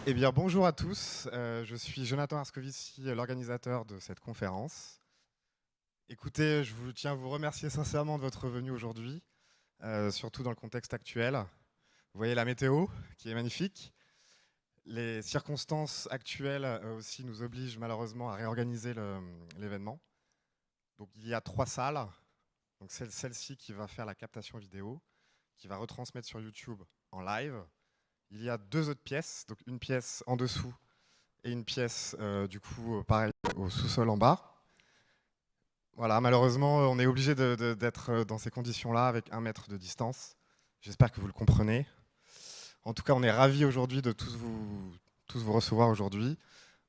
Eh bien, bonjour à tous. Je suis Jonathan Arscovici, l'organisateur de cette conférence. Écoutez, je vous tiens à vous remercier sincèrement de votre venue aujourd'hui, surtout dans le contexte actuel. Vous voyez la météo qui est magnifique. Les circonstances actuelles aussi nous obligent malheureusement à réorganiser l'événement. Donc il y a 3 salles. Donc celle-ci qui va faire la captation vidéo, qui va retransmettre sur YouTube en live. Il y a 2 autres pièces, donc une pièce en dessous et une pièce du coup pareil au sous-sol en bas. Voilà, malheureusement on est obligé d'être dans ces conditions-là avec 1 mètre de distance. J'espère que vous le comprenez. En tout cas, on est ravis aujourd'hui de tous vous recevoir aujourd'hui.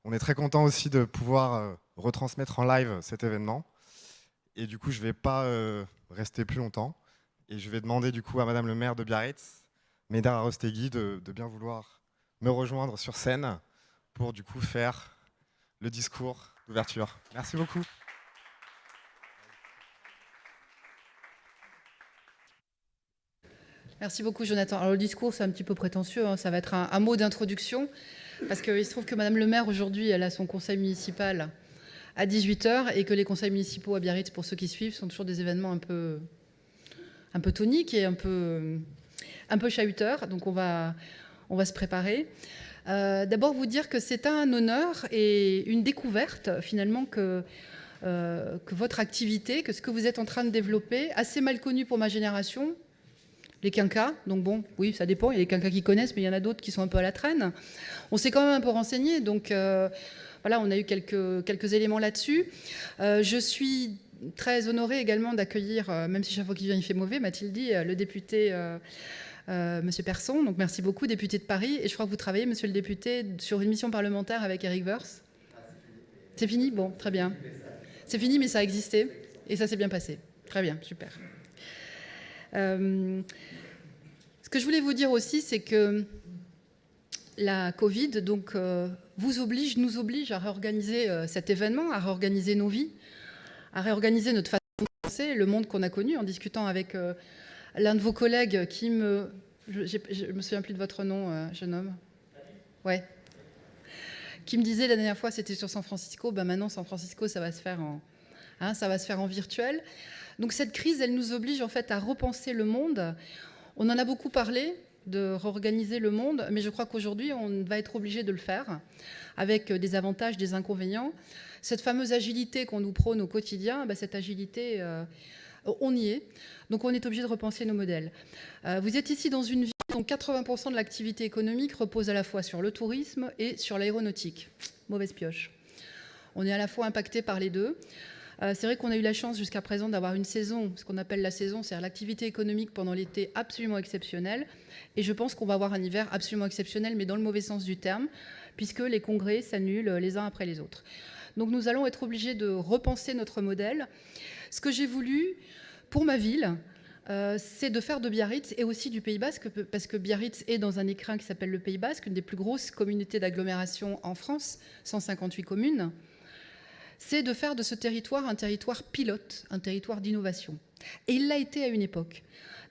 On est très content aussi de pouvoir retransmettre en live cet événement. Et du coup, je ne vais pas rester plus longtemps. Et je vais demander du coup à Madame le maire de Biarritz, Medar Arostegui, de bien vouloir me rejoindre sur scène pour du coup faire le discours d'ouverture. Merci beaucoup. Merci beaucoup, Jonathan. Alors, le discours, c'est un petit peu prétentieux, hein. Ça va être un mot d'introduction, parce qu'il se trouve que Madame le maire, aujourd'hui, elle a son conseil municipal à 18h, et que les conseils municipaux à Biarritz, pour ceux qui suivent, sont toujours des événements un peu toniques et un peu chahuteurs. Donc, on va se préparer. D'abord, vous dire que c'est un honneur et une découverte, finalement, que votre activité, que ce que vous êtes en train de développer, assez mal connu pour ma génération, les quinquas, donc bon, oui, ça dépend, il y a les quinquas qui connaissent, mais il y en a d'autres qui sont un peu à la traîne. On s'est quand même un peu renseigné, donc voilà, on a eu quelques éléments là-dessus. Je suis très honorée également d'accueillir, même si chaque fois qu'il vient il fait mauvais, m'a-t-il dit, le député Monsieur Persson, donc merci beaucoup, député de Paris, et je crois que vous travaillez, monsieur le député, sur une mission parlementaire avec Eric Woerth. C'est fini ? Bon, très bien. C'est fini, mais ça a existé, et ça s'est bien passé. Très bien, super. Ce que je voulais vous dire aussi, c'est que la Covid donc, nous oblige à réorganiser cet événement, à réorganiser nos vies, à réorganiser notre façon de penser, le monde qu'on a connu, en discutant avec l'un de vos collègues qui je me souviens plus de votre nom, jeune homme. Ouais. Qui me disait la dernière fois, c'était sur San Francisco, ben maintenant San Francisco, ça va se faire en virtuel. Donc cette crise, elle nous oblige en fait à repenser le monde. On en a beaucoup parlé, de réorganiser le monde, mais je crois qu'aujourd'hui, on va être obligé de le faire, avec des avantages, des inconvénients. Cette fameuse agilité qu'on nous prône au quotidien, cette agilité, on y est. Donc on est obligé de repenser nos modèles. Vous êtes ici dans une ville dont 80% de l'activité économique repose à la fois sur le tourisme et sur l'aéronautique. Mauvaise pioche. On est à la fois impacté par les deux. C'est vrai qu'on a eu la chance jusqu'à présent d'avoir une saison, ce qu'on appelle la saison, c'est-à-dire l'activité économique pendant l'été absolument exceptionnelle. Et je pense qu'on va avoir un hiver absolument exceptionnel, mais dans le mauvais sens du terme, puisque les congrès s'annulent les uns après les autres. Donc nous allons être obligés de repenser notre modèle. Ce que j'ai voulu pour ma ville, c'est de faire de Biarritz et aussi du Pays Basque, parce que Biarritz est dans un écrin qui s'appelle le Pays Basque, une des plus grosses communautés d'agglomération en France, 158 communes. C'est de faire de ce territoire un territoire pilote, un territoire d'innovation. Et il l'a été à une époque.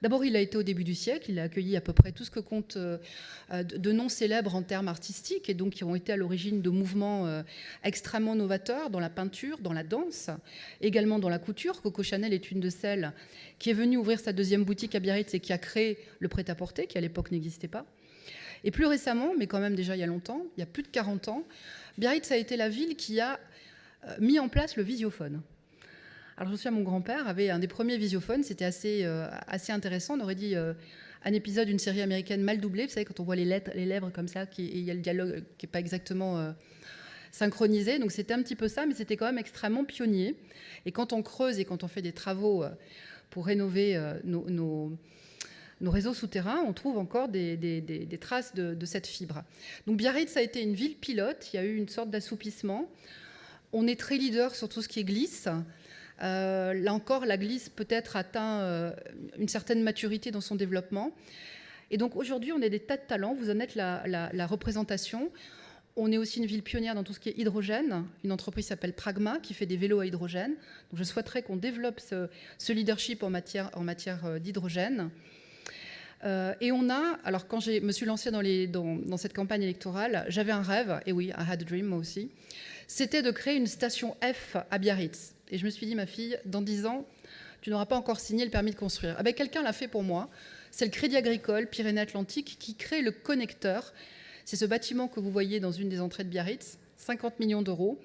D'abord, il l'a été au début du siècle, il a accueilli à peu près tout ce que compte de noms célèbres en termes artistiques, et donc qui ont été à l'origine de mouvements extrêmement novateurs dans la peinture, dans la danse, également dans la couture. Coco Chanel est une de celles qui est venue ouvrir sa 2e boutique à Biarritz et qui a créé le prêt-à-porter, qui à l'époque n'existait pas. Et plus récemment, mais quand même déjà il y a longtemps, il y a plus de 40 ans, Biarritz a été la ville qui a mis en place le visiophone. Alors je me souviens, mon grand-père avait un des premiers visiophones, c'était assez intéressant, on aurait dit un épisode d'une série américaine mal doublée, vous savez, quand on voit les lèvres comme ça, et il y a le dialogue qui n'est pas exactement synchronisé, donc c'était un petit peu ça, mais c'était quand même extrêmement pionnier. Et quand on creuse et quand on fait des travaux pour rénover nos réseaux souterrains, on trouve encore des traces de cette fibre. Donc Biarritz a été une ville pilote, il y a eu une sorte d'assoupissement. On est très leader sur tout ce qui est glisse. Là encore, la glisse peut-être atteint une certaine maturité dans son développement. Et donc aujourd'hui, on est des tas de talents. Vous en êtes la représentation. On est aussi une ville pionnière dans tout ce qui est hydrogène. Une entreprise s'appelle Pragma qui fait des vélos à hydrogène. Donc je souhaiterais qu'on développe ce leadership en matière d'hydrogène. Et on a, alors quand je me suis lancée dans cette campagne électorale, j'avais un rêve, et oui, I had a dream moi aussi, c'était de créer une station F à Biarritz. Et je me suis dit, ma fille, dans 10 ans, tu n'auras pas encore signé le permis de construire. Ah ben, quelqu'un l'a fait pour moi, c'est le Crédit Agricole Pyrénées-Atlantiques qui crée le connecteur. C'est ce bâtiment que vous voyez dans une des entrées de Biarritz, 50 millions d'euros,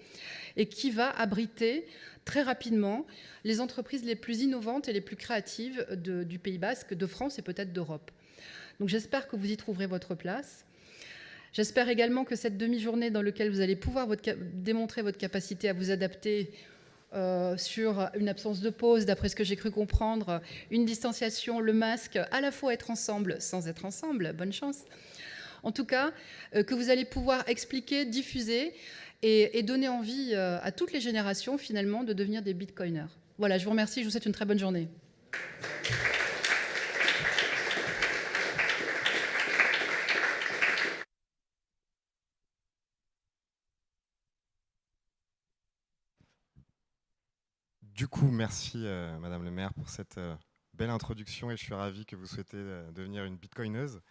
et qui va abriter très rapidement les entreprises les plus innovantes et les plus créatives du Pays Basque, de France et peut-être d'Europe. Donc j'espère que vous y trouverez votre place. J'espère également que cette demi-journée dans laquelle vous allez pouvoir démontrer votre capacité à vous adapter sur une absence de pause, d'après ce que j'ai cru comprendre, une distanciation, le masque, à la fois être ensemble sans être ensemble, bonne chance. En tout cas, que vous allez pouvoir expliquer, diffuser et donner envie à toutes les générations, finalement, de devenir des bitcoiners. Voilà, je vous remercie, je vous souhaite une très bonne journée. Du coup, merci Madame le maire pour cette belle introduction et je suis ravi que vous souhaitez devenir une bitcoineuse.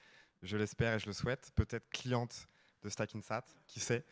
Je l'espère et je le souhaite, peut-être cliente de Stackinsat, qui sait.